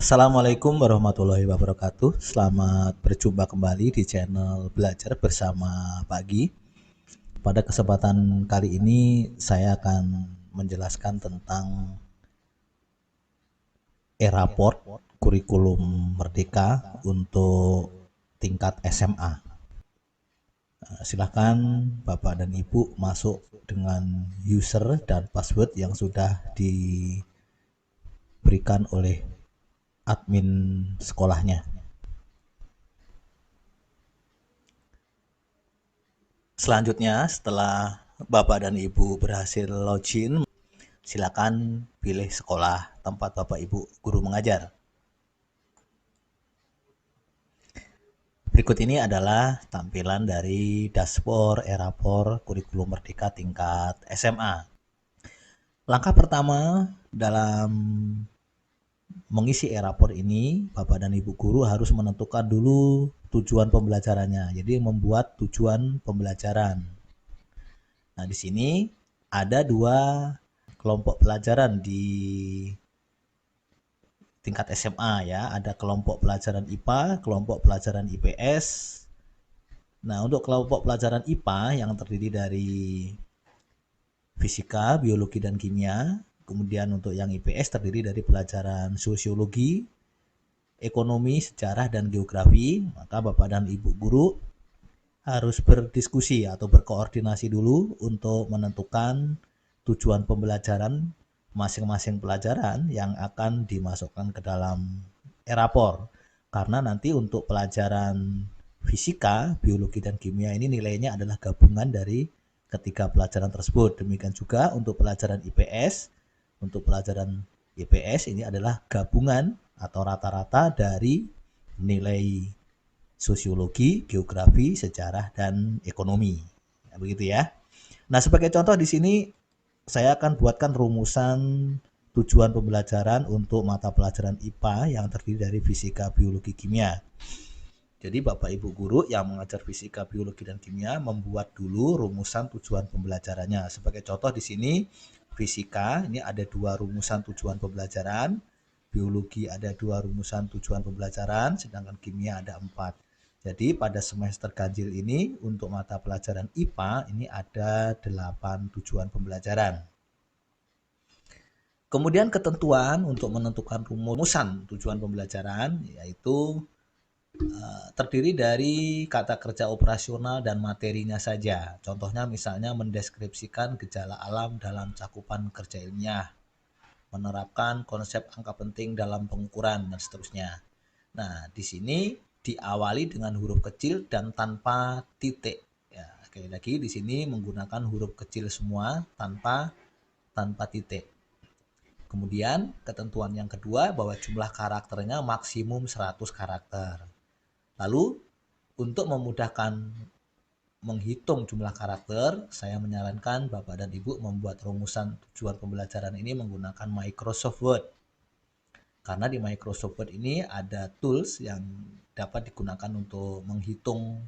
Assalamualaikum warahmatullahi wabarakatuh. Selamat berjumpa kembali di channel Belajar Bersama Pagi. Pada kesempatan kali ini saya akan menjelaskan tentang e-raport kurikulum Merdeka untuk tingkat SMA. Silakan Bapak dan Ibu masuk dengan user dan password yang sudah diberikan oleh admin sekolahnya. Selanjutnya, setelah Bapak dan Ibu berhasil login, silakan pilih sekolah tempat Bapak Ibu guru mengajar. Berikut ini adalah tampilan dari dashboard e-rapor kurikulum Merdeka tingkat SMA. Langkah pertama dalam mengisi e-rapor ini, Bapak dan Ibu guru harus menentukan dulu tujuan pembelajarannya. Jadi membuat tujuan pembelajaran. Nah, di sini ada dua kelompok pelajaran di tingkat SMA ya. Ada kelompok pelajaran IPA, kelompok pelajaran IPS. Nah, untuk kelompok pelajaran IPA yang terdiri dari fisika, biologi, dan kimia. Kemudian untuk yang IPS terdiri dari pelajaran sosiologi, ekonomi, sejarah, dan geografi. Maka Bapak dan Ibu guru harus berdiskusi atau berkoordinasi dulu untuk menentukan tujuan pembelajaran masing-masing pelajaran yang akan dimasukkan ke dalam e-rapor. Karena nanti untuk pelajaran fisika, biologi, dan kimia ini nilainya adalah gabungan dari ketiga pelajaran tersebut. Demikian juga untuk pelajaran IPS. Untuk pelajaran IPS ini adalah gabungan atau rata-rata dari nilai sosiologi, geografi, sejarah, dan ekonomi. Nah, begitu ya. Nah, sebagai contoh di sini saya akan buatkan rumusan tujuan pembelajaran untuk mata pelajaran IPA yang terdiri dari fisika, biologi, kimia. Jadi Bapak Ibu guru yang mengajar fisika, biologi, dan kimia membuat dulu rumusan tujuan pembelajarannya. Sebagai contoh di sini fisika ini ada dua rumusan tujuan pembelajaran, biologi ada dua rumusan tujuan pembelajaran, sedangkan kimia ada 4. Jadi pada semester ganjil ini untuk mata pelajaran IPA ini ada 8 tujuan pembelajaran. Kemudian ketentuan untuk menentukan rumusan tujuan pembelajaran yaitu terdiri dari kata kerja operasional dan materinya saja. Contohnya misalnya mendeskripsikan gejala alam dalam cakupan kerja ilmiah, menerapkan konsep angka penting dalam pengukuran, dan seterusnya. Nah, di sini diawali dengan huruf kecil dan tanpa titik. Ya, sekali lagi di sini menggunakan huruf kecil semua tanpa titik. Kemudian ketentuan yang kedua bahwa jumlah karakternya maksimum 100 karakter. Lalu untuk memudahkan menghitung jumlah karakter, saya menyarankan Bapak dan Ibu membuat rumusan tujuan pembelajaran ini menggunakan Microsoft Word. Karena di Microsoft Word ini ada tools yang dapat digunakan untuk menghitung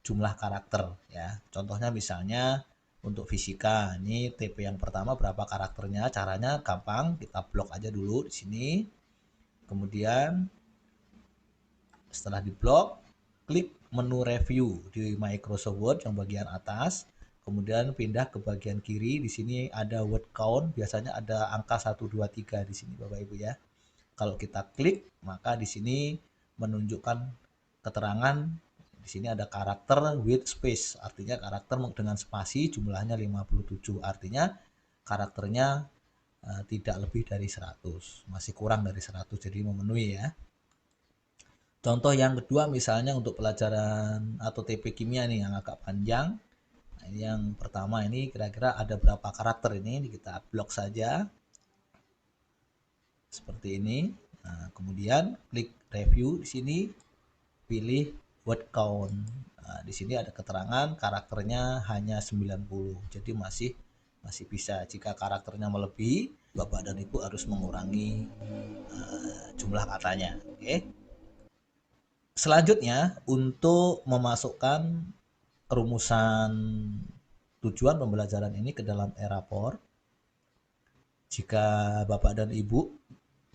jumlah karakter ya. Contohnya misalnya untuk fisika, ini TP yang pertama berapa karakternya? Caranya gampang, kita blok aja dulu di sini. Kemudian setelah diblok, klik menu review di Microsoft Word yang bagian atas. Kemudian pindah ke bagian kiri, di sini ada word count, biasanya ada angka 1 2 3 di sini Bapak Ibu ya. Kalau kita klik, maka di sini menunjukkan keterangan di sini ada karakter with space, artinya karakter dengan spasi jumlahnya 57, artinya karakternya tidak lebih dari 100, masih kurang dari 100, jadi memenuhi ya. Contoh yang kedua misalnya untuk pelajaran atau TP kimia nih yang agak panjang. Nah, ini yang pertama ini kira-kira ada berapa karakter ini kita blok saja. Seperti ini. Nah, kemudian klik review di sini, pilih word count. Nah, di sini ada keterangan karakternya hanya 90. Jadi masih bisa. Jika karakternya melebihi, Bapak dan Ibu harus mengurangi jumlah katanya. Oke. Selanjutnya untuk memasukkan rumusan tujuan pembelajaran ini ke dalam e-rapor, jika Bapak dan Ibu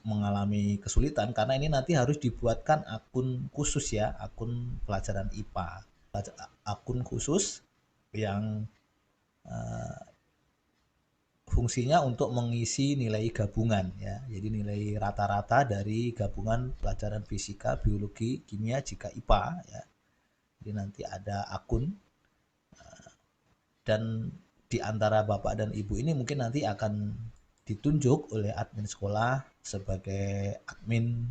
mengalami kesulitan karena ini nanti harus dibuatkan akun khusus ya, akun pelajaran IPA, akun khusus yang fungsinya untuk mengisi nilai gabungan ya. Jadi nilai rata-rata dari gabungan pelajaran fisika, biologi, kimia jika IPA ya. Jadi nanti ada akun dan di antara Bapak dan Ibu ini mungkin nanti akan ditunjuk oleh admin sekolah sebagai admin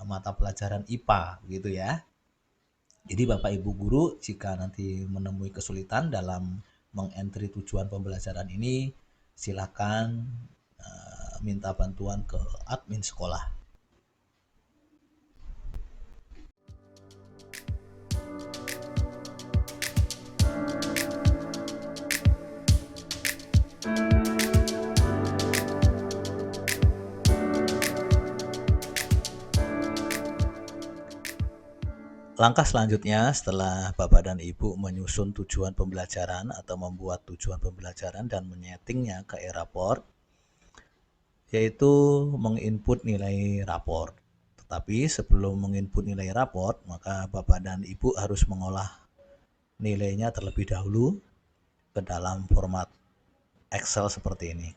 mata pelajaran IPA gitu ya. Jadi Bapak Ibu guru jika nanti menemui kesulitan dalam mengentry tujuan pembelajaran ini, silakan minta bantuan ke admin sekolah. Langkah selanjutnya setelah Bapak dan Ibu menyusun tujuan pembelajaran atau membuat tujuan pembelajaran dan menyetingnya ke e-raport, yaitu menginput nilai raport. Tetapi sebelum menginput nilai raport, maka Bapak dan Ibu harus mengolah nilainya terlebih dahulu ke dalam format Excel seperti ini.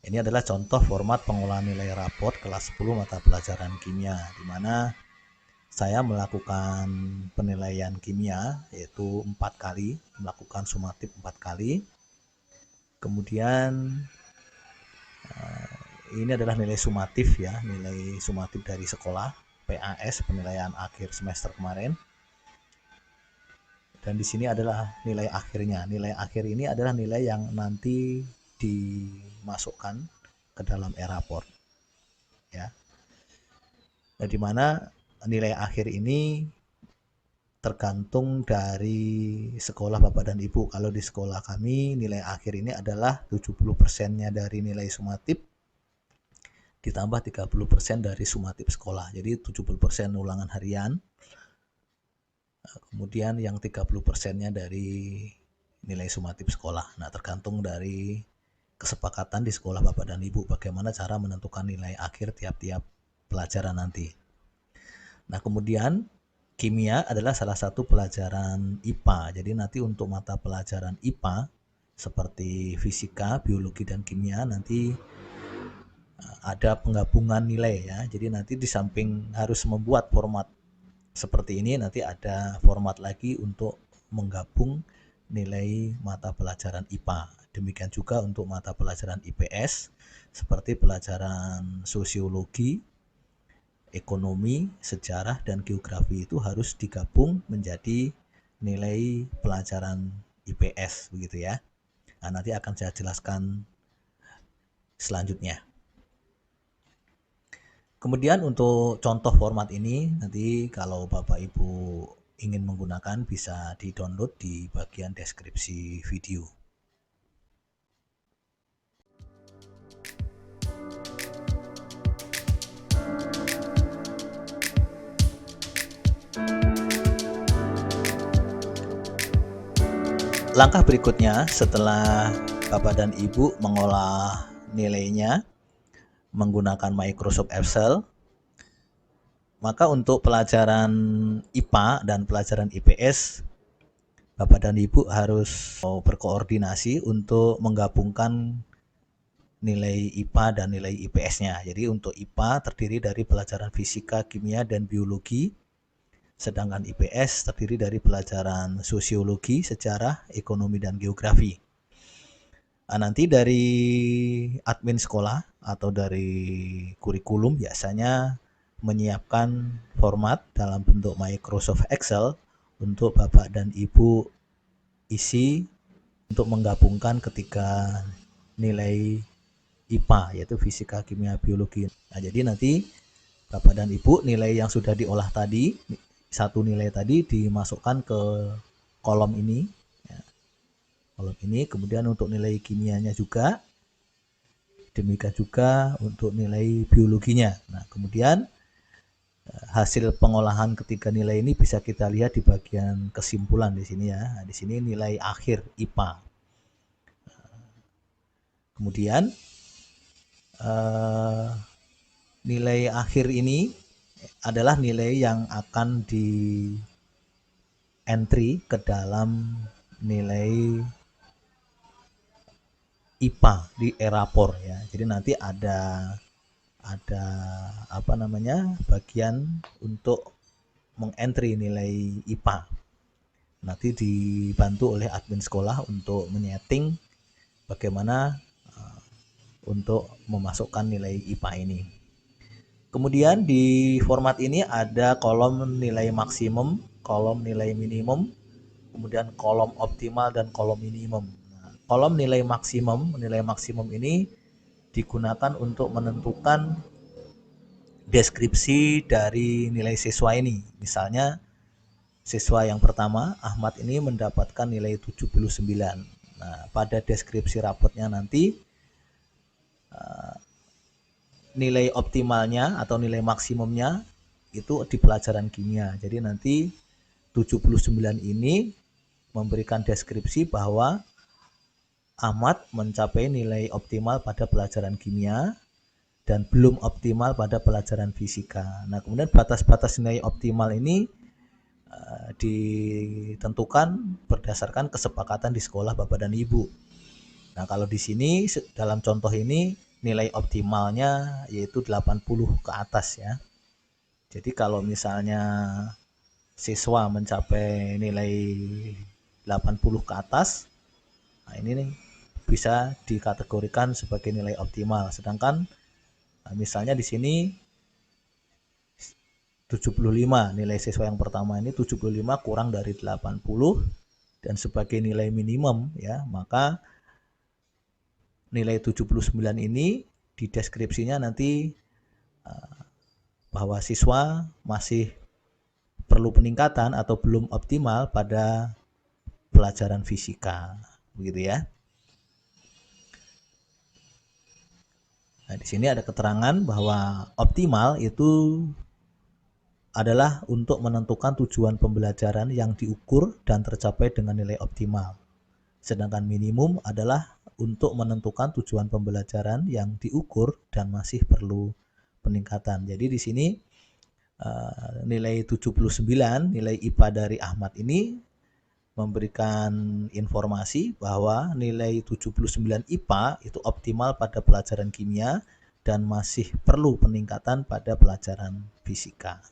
Ini adalah contoh format pengolahan nilai raport kelas 10 mata pelajaran kimia, di mana saya melakukan penilaian kimia yaitu 4 kali, melakukan sumatif 4 kali. Kemudian ini adalah nilai sumatif ya, nilai sumatif dari sekolah PAS, penilaian akhir semester kemarin. Dan di sini adalah nilai akhirnya. Nilai akhir ini adalah nilai yang nanti dimasukkan ke dalam e-raport ya. Nah, di mana nilai akhir ini tergantung dari sekolah Bapak dan Ibu. Kalau di sekolah kami nilai akhir ini adalah 70%-nya dari nilai sumatif ditambah 30% dari sumatif sekolah. Jadi 70% ulangan harian. Kemudian yang 30%-nya dari nilai sumatif sekolah. Nah, tergantung dari kesepakatan di sekolah Bapak dan Ibu bagaimana cara menentukan nilai akhir tiap-tiap pelajaran nanti. Nah, kemudian kimia adalah salah satu pelajaran IPA. Jadi nanti untuk mata pelajaran IPA seperti fisika, biologi, dan kimia nanti ada penggabungan nilai ya. Jadi nanti di samping harus membuat format seperti ini, nanti ada format lagi untuk menggabung nilai mata pelajaran IPA. Demikian juga untuk mata pelajaran IPS seperti pelajaran sosiologi, ekonomi, sejarah, dan geografi itu harus digabung menjadi nilai pelajaran IPS begitu ya. Nah, nanti akan saya jelaskan selanjutnya. Kemudian untuk contoh format ini nanti kalau Bapak Ibu ingin menggunakan bisa di-download di bagian deskripsi video. Langkah berikutnya setelah Bapak dan Ibu mengolah nilainya menggunakan Microsoft Excel, maka untuk pelajaran IPA dan pelajaran IPS, Bapak dan Ibu harus berkoordinasi untuk menggabungkan nilai IPA dan nilai IPS-nya. Jadi untuk IPA terdiri dari pelajaran fisika, kimia, dan biologi, sedangkan IPS terdiri dari pelajaran sosiologi, sejarah, ekonomi, dan geografi. Nah, nanti dari admin sekolah atau dari kurikulum biasanya menyiapkan format dalam bentuk Microsoft Excel untuk Bapak dan Ibu isi untuk menggabungkan ketiga nilai IPA yaitu fisika, kimia, biologi. Nah, jadi nanti Bapak dan Ibu nilai yang sudah diolah tadi, satu nilai tadi dimasukkan ke kolom ini. Kolom ini, kemudian untuk nilai kimianya juga, demikian juga untuk nilai biologinya. Nah, kemudian hasil pengolahan ketiga nilai ini bisa kita lihat di bagian kesimpulan di sini ya. Nah, di sini nilai akhir IPA. Kemudian nilai akhir ini adalah nilai yang akan di entry ke dalam nilai IPA di Erapor ya. Jadi nanti ada apa namanya bagian untuk mengentry nilai IPA. Nanti dibantu oleh admin sekolah untuk menyeting bagaimana untuk memasukkan nilai IPA ini. Kemudian di format ini ada kolom nilai maksimum, kolom nilai minimum, kemudian kolom optimal dan kolom minimum. Nah, kolom nilai maksimum ini digunakan untuk menentukan deskripsi dari nilai siswa ini. Misalnya siswa yang pertama, Ahmad ini mendapatkan nilai 79. Nah, pada deskripsi rapotnya nanti nilai optimalnya atau nilai maksimumnya itu di pelajaran kimia. Jadi nanti 79 ini memberikan deskripsi bahwa Ahmad mencapai nilai optimal pada pelajaran kimia dan belum optimal pada pelajaran fisika. Nah, kemudian batas-batas nilai optimal ini ditentukan berdasarkan kesepakatan di sekolah Bapak dan Ibu. Nah, kalau di sini dalam contoh ini nilai optimalnya yaitu 80 ke atas ya. Jadi kalau misalnya siswa mencapai nilai 80 ke atas, nah ini nih bisa dikategorikan sebagai nilai optimal. Sedangkan misalnya di sini 75, nilai siswa yang pertama ini 75 kurang dari 80 dan sebagai nilai minimum ya, maka nilai 79 ini di deskripsinya nanti bahwa siswa masih perlu peningkatan atau belum optimal pada pelajaran fisika, begitu ya. Nah, di sini ada keterangan bahwa optimal itu adalah untuk menentukan tujuan pembelajaran yang diukur dan tercapai dengan nilai optimal. Sedangkan minimum adalah untuk menentukan tujuan pembelajaran yang diukur dan masih perlu peningkatan. Jadi di sini nilai 79, nilai IPA dari Ahmad ini memberikan informasi bahwa nilai 79 IPA itu optimal pada pelajaran kimia dan masih perlu peningkatan pada pelajaran fisika.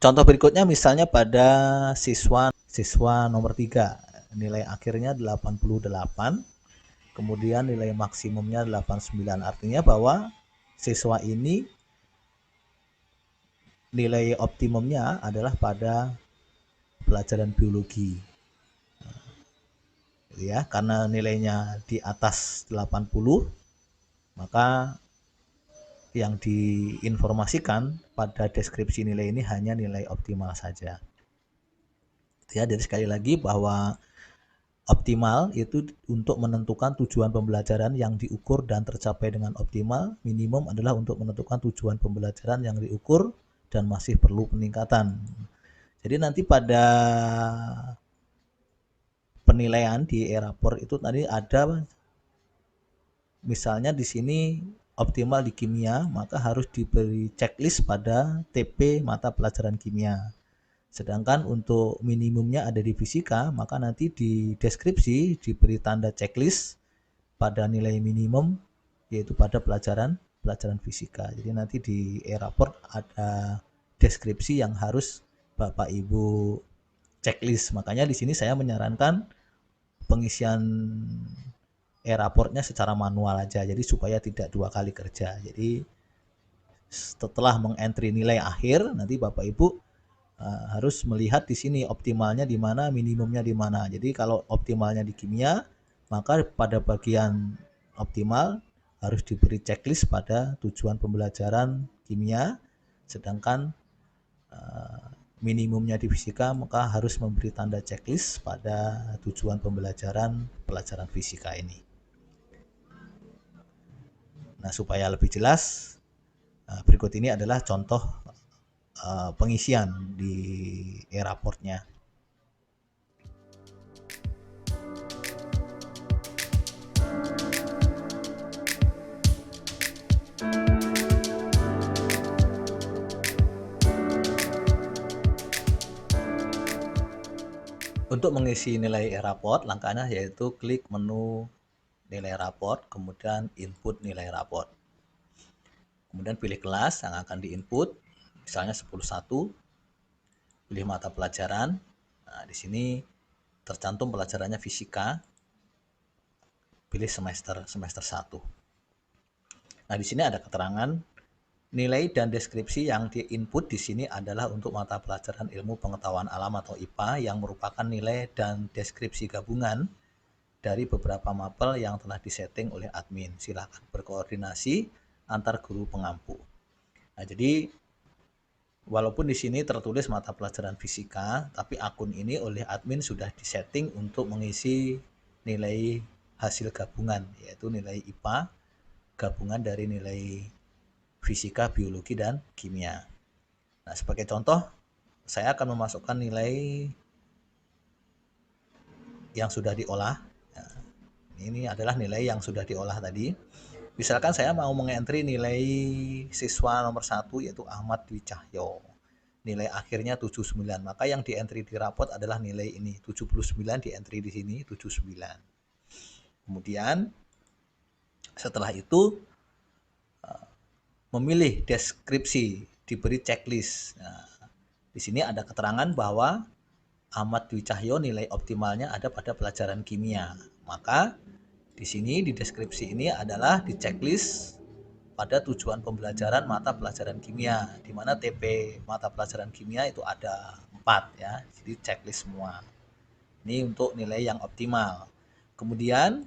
Contoh berikutnya misalnya pada siswa nomor 3, nilai akhirnya 88, kemudian nilai maksimumnya 89. Artinya bahwa siswa ini nilai optimumnya adalah pada pelajaran biologi. Ya, karena nilainya di atas 80, maka yang diinformasikan pada deskripsi nilai ini hanya nilai optimal saja. Ya, jadi sekali lagi bahwa optimal itu untuk menentukan tujuan pembelajaran yang diukur dan tercapai dengan optimal. Minimum adalah untuk menentukan tujuan pembelajaran yang diukur dan masih perlu peningkatan. Jadi nanti pada penilaian di Erapor itu tadi ada misalnya di sini optimal di kimia, maka harus diberi checklist pada TP mata pelajaran kimia. Sedangkan untuk minimumnya ada di fisika, maka nanti di deskripsi diberi tanda checklist pada nilai minimum yaitu pada pelajaran fisika. Jadi nanti di e-raport ada deskripsi yang harus Bapak Ibu checklist. Makanya di sini saya menyarankan pengisian e-raportnya secara manual aja. Jadi supaya tidak 2 kali kerja. Jadi setelah mengentry nilai akhir, nanti Bapak Ibu harus melihat di sini optimalnya di mana, minimumnya di mana. Jadi kalau optimalnya di kimia, maka pada bagian optimal harus diberi checklist pada tujuan pembelajaran kimia, sedangkan minimumnya di fisika maka harus memberi tanda checklist pada tujuan pelajaran fisika ini. Nah, supaya lebih jelas, berikut ini adalah contoh pengisian di e-raportnya. Untuk mengisi nilai e-raport, langkahnya yaitu klik menu nilai raport, kemudian input nilai raport. Kemudian pilih kelas yang akan diinput, misalnya 10.1, pilih mata pelajaran. Nah, di sini tercantum pelajarannya fisika, pilih semester 1. Nah, di sini ada keterangan nilai dan deskripsi yang diinput di sini adalah untuk mata pelajaran ilmu pengetahuan alam atau IPA yang merupakan nilai dan deskripsi gabungan dari beberapa mapel yang telah disetting oleh admin. Silakan berkoordinasi antar guru pengampu. Nah, jadi walaupun di sini tertulis mata pelajaran fisika, tapi akun ini oleh admin sudah disetting untuk mengisi nilai hasil gabungan, yaitu nilai IPA gabungan dari nilai fisika, biologi, dan kimia. Nah, sebagai contoh, saya akan memasukkan nilai yang sudah diolah. Nah, ini adalah nilai yang sudah diolah tadi. Misalkan saya mau mengentri nilai siswa nomor 1 yaitu Ahmad Dwi Cahyo. Nilai akhirnya 79. Maka yang dientri di raport adalah nilai ini. 79 dientri di sini 79. Kemudian setelah itu memilih deskripsi, diberi checklist. Nah, di sini ada keterangan bahwa Ahmad Dwi Cahyo nilai optimalnya ada pada pelajaran kimia. Maka di sini di deskripsi ini adalah di checklist pada tujuan pembelajaran mata pelajaran kimia, di mana TP mata pelajaran kimia itu ada 4 ya. Jadi checklist semua. Ini untuk nilai yang optimal. Kemudian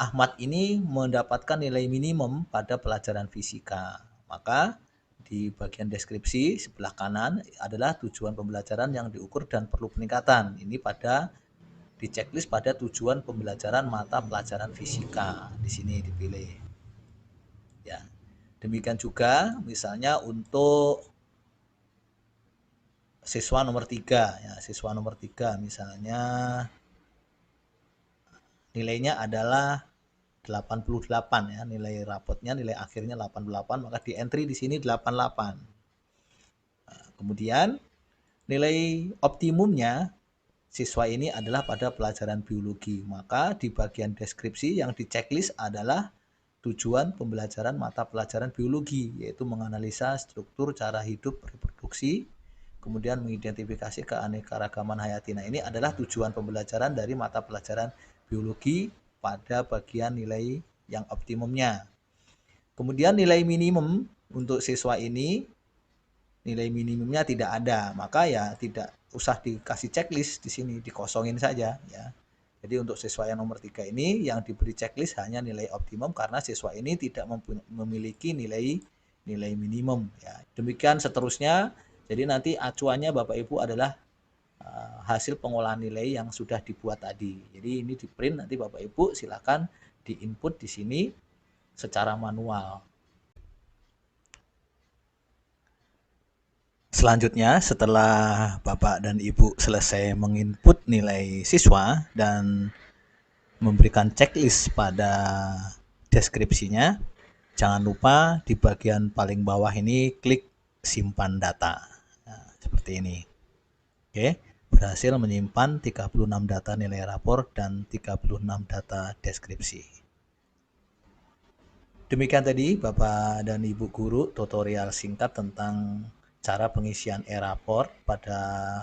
Ahmad ini mendapatkan nilai minimum pada pelajaran fisika. Maka di bagian deskripsi sebelah kanan adalah tujuan pembelajaran yang diukur dan perlu peningkatan. Ini pada di checklist pada tujuan pembelajaran mata pelajaran fisika. Di sini dipilih. Ya. Demikian juga misalnya untuk siswa nomor 3 ya, siswa nomor 3 misalnya nilainya adalah 88 ya, nilai rapotnya nilai akhirnya 88, maka di entry di sini 88. Nah, kemudian nilai optimumnya siswa ini adalah pada pelajaran biologi, maka di bagian deskripsi yang di checklist adalah tujuan pembelajaran mata pelajaran biologi, yaitu menganalisa struktur cara hidup reproduksi, kemudian mengidentifikasi keanekaragaman hayati. Nah, ini adalah tujuan pembelajaran dari mata pelajaran biologi pada bagian nilai yang optimumnya. Kemudian nilai minimum untuk siswa ini, nilai minimumnya tidak ada, maka ya tidak usah dikasih checklist di sini, dikosongin saja ya. Jadi untuk siswa yang nomor 3 ini yang diberi checklist hanya nilai optimum karena siswa ini tidak memiliki nilai minimum ya. Demikian seterusnya. Jadi nanti acuannya Bapak Ibu adalah hasil pengolahan nilai yang sudah dibuat tadi. Jadi ini di print, nanti Bapak Ibu silakan di input di sini secara manual. Selanjutnya setelah Bapak dan Ibu selesai menginput nilai siswa dan memberikan checklist pada deskripsinya, jangan lupa di bagian paling bawah ini klik simpan data. Nah, seperti ini. Oke, berhasil menyimpan 36 data nilai rapor dan 36 data deskripsi. Demikian tadi Bapak dan Ibu guru tutorial singkat tentang cara pengisian e-raport pada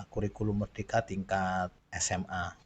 kurikulum Merdeka tingkat SMA.